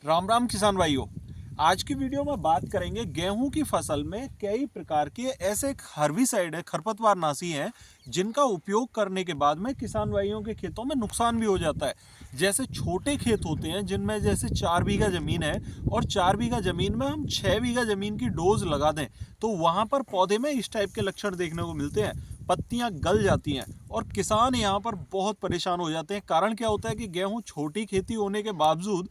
राम राम किसान भाइयों। आज की वीडियो में बात करेंगे गेहूं की फसल में कई प्रकार के ऐसे हर्बिसाइड है, खरपतवारनाशी हैं, जिनका उपयोग करने के बाद में किसान भाइयों के खेतों में नुकसान भी हो जाता है। जैसे छोटे खेत होते हैं जिनमें जैसे 4 बीघा जमीन है और 4 बीघा जमीन में हम 6 बीघा जमीन की डोज लगा दें तो वहां पर पौधे में इस टाइप के लक्षण देखने को मिलते हैं। पत्तियां गल जाती हैं और किसान यहाँ पर बहुत परेशान हो जाते हैं। कारण क्या होता है कि गेहूं छोटी खेती होने के बावजूद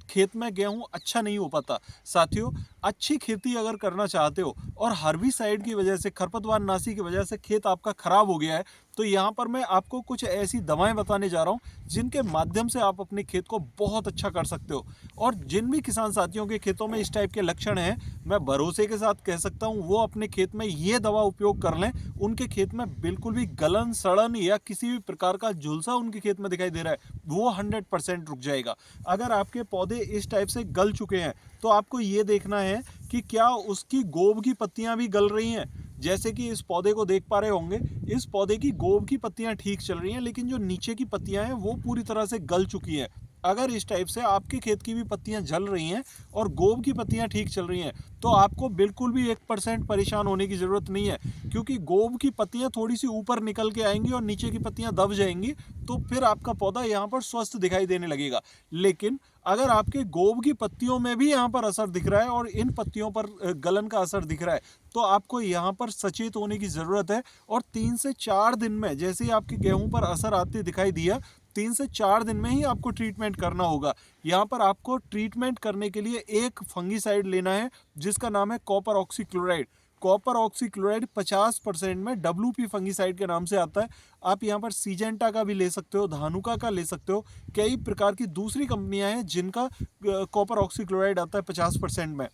खेत में गेहूं अच्छा नहीं हो पाता। साथियों, अच्छी खेती अगर करना चाहते हो और हर्बिसाइड की वजह से, खरपतवारनाशी की वजह से खेत आपका खराब हो गया है, तो यहाँ पर मैं आपको कुछ ऐसी दवाएं बताने जा रहा हूँ जिनके माध्यम से आप अपने खेत को बहुत अच्छा कर सकते हो। और जिन भी किसान साथियों के खेतों में इस टाइप के लक्षण हैं, मैं भरोसे के साथ कह सकता हूँ वो अपने खेत में ये दवा उपयोग कर लें। उनके खेत में बिल्कुल भी गलन सड़न या किसी भी प्रकार का झुलसा उनके खेत में दिखाई दे रहा है, वो 100% रुक जाएगा। अगर आपके पौधे इस टाइप से गल चुके हैं तो आपको ये देखना है कि क्या उसकी गोब की पत्तियां भी गल रही हैं। जैसे कि इस पौधे को देख पा रहे होंगे, इस पौधे की गोब की पत्तियां ठीक चल रही हैं, लेकिन जो नीचे की पत्तियां हैं वो पूरी तरह से गल चुकी हैं। अगर इस टाइप से आपके खेत की भी पत्तियां जल रही हैं और गोब की पत्तियां ठीक चल रही हैं तो आपको बिल्कुल भी 1% परेशान होने की ज़रूरत नहीं है, क्योंकि गोब की पत्तियां थोड़ी सी ऊपर निकल के आएंगी और नीचे की पत्तियां दब जाएंगी, तो फिर आपका पौधा यहाँ पर स्वस्थ दिखाई देने लगेगा। लेकिन अगर आपके गोब की पत्तियों में भी यहाँ पर असर दिख रहा है और इन पत्तियों पर गलन का असर दिख रहा है, तो आपको यहाँ पर सचेत होने की ज़रूरत है। और 3 से 4 दिन में, जैसे ही आपके गेहूं पर असर आते दिखाई दिया, 3 से 4 दिन में ही आपको ट्रीटमेंट करना होगा। यहाँ पर आपको ट्रीटमेंट करने के लिए एक फंगीसाइड लेना है जिसका नाम है कॉपर ऑक्सीक्लोराइड। कॉपर ऑक्सीक्लोराइड 50% में WP फंगीसाइड के नाम से आता है। आप यहाँ पर सीजेंटा का भी ले सकते हो, धानुका का ले सकते हो, कई प्रकार की दूसरी कंपनियां हैं जिनका कॉपर ऑक्सीक्लोराइड आता है 50% में।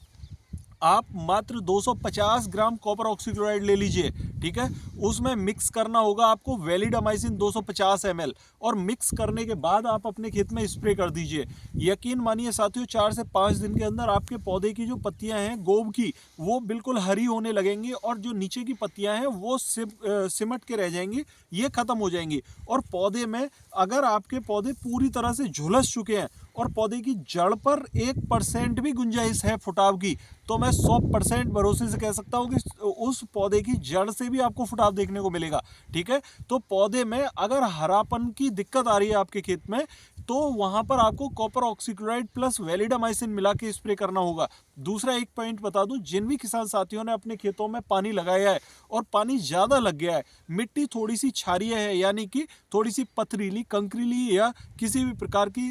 आप मात्र 250 ग्राम कॉपर ऑक्सीक्लोराइड ले लीजिए, ठीक है। उसमें मिक्स करना होगा आपको वैलिडामाइसिन 250 ml, और मिक्स करने के बाद आप अपने खेत में स्प्रे कर दीजिए। यकीन मानिए साथियों, 4 से 5 दिन के अंदर आपके पौधे की जो पत्तियां हैं गोब की, वो बिल्कुल हरी होने लगेंगी और जो नीचे की पत्तियां हैं वो सिमट के रह जाएंगी, ये खत्म हो जाएंगी। और पौधे में, अगर आपके पौधे पूरी तरह से झुलस चुके हैं और पौधे की जड़ पर 1% भी गुंजाइश है फुटाव की, तो मैं 100% भरोसे से कह सकता हूँ कि उस पौधे की जड़ से भी आपको फुटाव देखने को मिलेगा, ठीक है। तो पौधे में अगर हरापन की दिक्कत आ रही है आपके खेत में, तो वहां पर आपको कॉपर ऑक्सीक्लोराइड प्लस वैलिडामाइसिन मिला के स्प्रे करना होगा। दूसरा एक पॉइंट बता दूं, जिन भी किसान साथियों ने अपने खेतों में पानी लगाया है और पानी ज्यादा लग गया है, मिट्टी थोड़ी सी क्षारीय है, यानी कि थोड़ी सी पथरीली, कंकरीली या किसी भी प्रकार की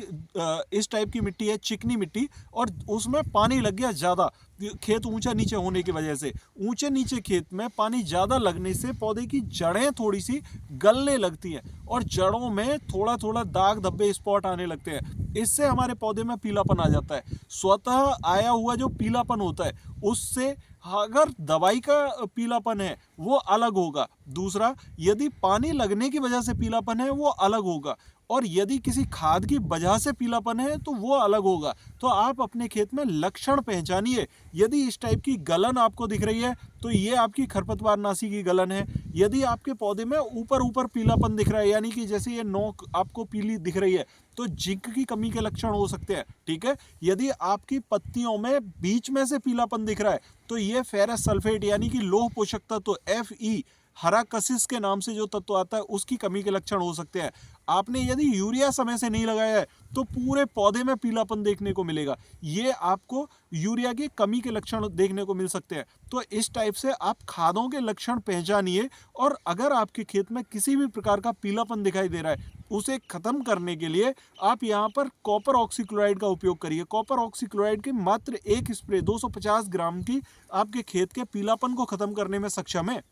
इस टाइप की मिट्टी है, चिकनी मिट्टी, और उसमें पानी लग गया ज़्यादा, खेत ऊंचा नीचे होने की वजह से, ऊंचे नीचे खेत में पानी ज़्यादा लगने से पौधे की जड़ें थोड़ी सी गलने लगती हैं और जड़ों में थोड़ा थोड़ा दाग धब्बे स्पॉट आने लगते हैं। इससे हमारे पौधे में पीलापन आ जाता है। स्वतः आया हुआ जो पीलापन होता है उससे अगर दवाई का पीलापन है वो अलग होगा। दूसरा, यदि पानी लगने की वजह से पीलापन है वो अलग होगा, और यदि किसी खाद की वजह से पीलापन है तो वो अलग होगा। तो आप अपने खेत में लक्षण पहचानिए। यदि इस टाइप की गलन आपको दिख रही है तो ये आपकी खरपतवारनाशी की गलन है। यदि आपके पौधे में ऊपर ऊपर पीलापन दिख रहा है, यानी कि जैसे ये नोक आपको पीली दिख रही है, तो जिंक की कमी के लक्षण हो सकते हैं, ठीक है। यदि आपकी पत्तियों में बीच में से पीलापन दिख रहा है तो ये फेरस सल्फेट यानी कि लौह पोषक तत्व Fe, हरा कसिस के नाम से जो तत्व आता है, उसकी कमी के लक्षण हो सकते हैं। आपने यदि यूरिया समय से नहीं लगाया है तो पूरे पौधे में पीलापन देखने को मिलेगा, ये आपको यूरिया की कमी के लक्षण देखने को मिल सकते हैं। तो इस टाइप से आप खादों के लक्षण पहचानिए, और अगर आपके खेत में किसी भी प्रकार का पीलापन दिखाई दे रहा है, उसे खत्म करने के लिए आप यहाँ पर कॉपर ऑक्सीक्लोराइड का उपयोग करिए। कॉपर ऑक्सीक्लोराइड की मात्र एक स्प्रे 250 ग्राम की आपके खेत के पीलापन को खत्म करने में सक्षम है।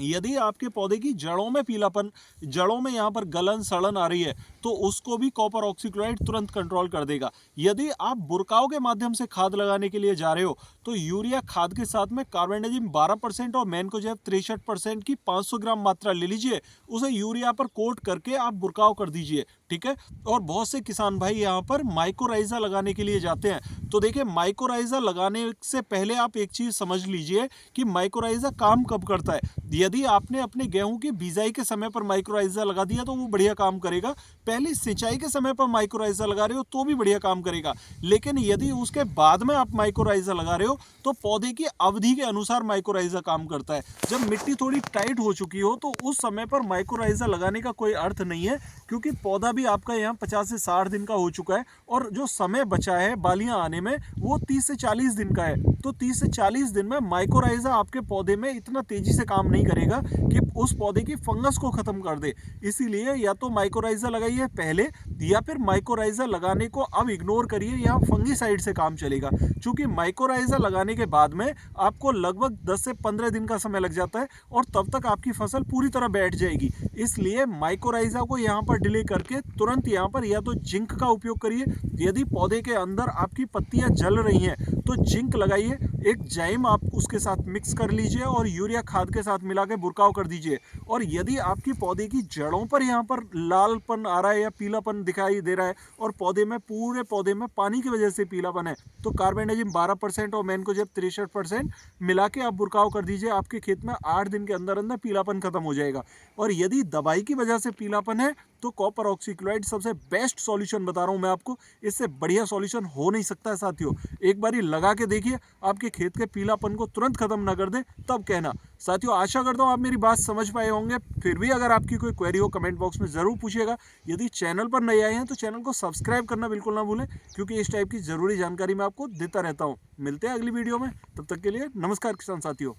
यदि आपके पौधे की जड़ों में पीलापन, जड़ों में यहाँ पर गलन सड़न आ रही है, तो उसको भी कॉपर ऑक्सीक्लोराइड तुरंत कंट्रोल कर देगा। यदि आप बुरकाव के माध्यम से खाद लगाने के लिए जा रहे हो तो यूरिया खाद के साथ में कार्बेंडाजिम 12% और मैनकोजेब 63% की 500 ग्राम मात्रा ले लीजिए, उसे यूरिया पर कोट करके आप बुरकाव कर दीजिए। ठीक है। और बहुत से किसान भाई यहाँ पर माइकोराइजा लगाने के लिए जाते हैं। तो देखिए, माइकोराइजा लगाने से पहले आप एक चीज समझ लीजिए कि माइकोराइजा काम कब करता है। यदि आपने अपने गेहूं की बिजाई के समय पर माइक्रोराइजा लगा दिया तो वो बढ़िया काम करेगा। पहले सिंचाई के समय पर माइक्रोराइजा लगा रहे हो तो भी बढ़िया काम करेगा। लेकिन यदि उसके बाद में आप माइक्रोराइजा लगा रहे हो तो पौधे की अवधि के अनुसार माइक्रोराइजा काम करता है। जब मिट्टी थोड़ी टाइट हो चुकी हो तो उस समय पर माइक्रोराइजा लगाने का कोई अर्थ नहीं है, क्योंकि पौधा भी आपका यहाँ 50 से 60 दिन का हो चुका है और जो समय बचा है बालियां आने में वो 30 से 40 दिन का है। तो 30 से 40 दिन में माइक्रोराइजा आपके पौधे में इतना तेजी से काम नहीं करेगा कि उस पौधे की फंगस को खत्म कर दे। इसीलिए या तो माइक्रोराइजा लगाइए पहले, या फिर माइक्रोराइजा लगाने को अब इग्नोर करिए, यहाँ फंगीसाइड से काम चलेगा। क्योंकि माइक्रोराइजा लगाने के बाद में आपको लगभग 10 से 15 दिन का समय लग जाता है और तब तक आपकी फसल पूरी तरह बैठ जाएगी। इसलिए माइक्रोराइजा को यहाँ पर डिले करके तुरंत यहाँ पर या तो जिंक का उपयोग करिए। यदि पौधे के अंदर आपकी पत्तियां जल रही हैं तो जिंक लगाइए, एक जाइम आप उसके साथ मिक्स कर लीजिए और यूरिया खाद के साथ मिला के बुरकाव कर दीजिए। और यदि आपकी पौधे की जड़ों पर यहाँ पर लालपन आ रहा है या पीलापन दिखाई दे रहा है और पौधे में पूरे पौधे में पानी की वजह से पीलापन है, तो कार्बेंडाजिम 12% और मैनकोजेब 63% मिला के आप बुरकाव कर दीजिए। आपके खेत में 8 दिन के अंदर अंदर पीलापन खत्म हो जाएगा। और यदि दवाई की वजह से पीलापन है तो कॉपर ऑक्सीक्लोराइड सबसे बेस्ट सॉल्यूशन बता रहा हूं मैं आपको। इससे बढ़िया सॉल्यूशन हो नहीं सकता है साथियों। एक बारी लगा के देखिए, आपके खेत के पीलापन को तुरंत खत्म ना कर दे, तब कहना। साथियों, आशा करता हूं आप मेरी बात समझ पाए होंगे। फिर भी अगर आपकी कोई क्वेरी हो कमेंट बॉक्स में जरूर पूछिएगा। यदि चैनल पर नए आए हैं तो चैनल को सब्सक्राइब करना बिल्कुल ना भूलें, क्योंकि इस टाइप की जरूरी जानकारी मैं आपको देता रहता हूँ। मिलते हैं अगली वीडियो में, तब तक के लिए नमस्कार किसान साथियों।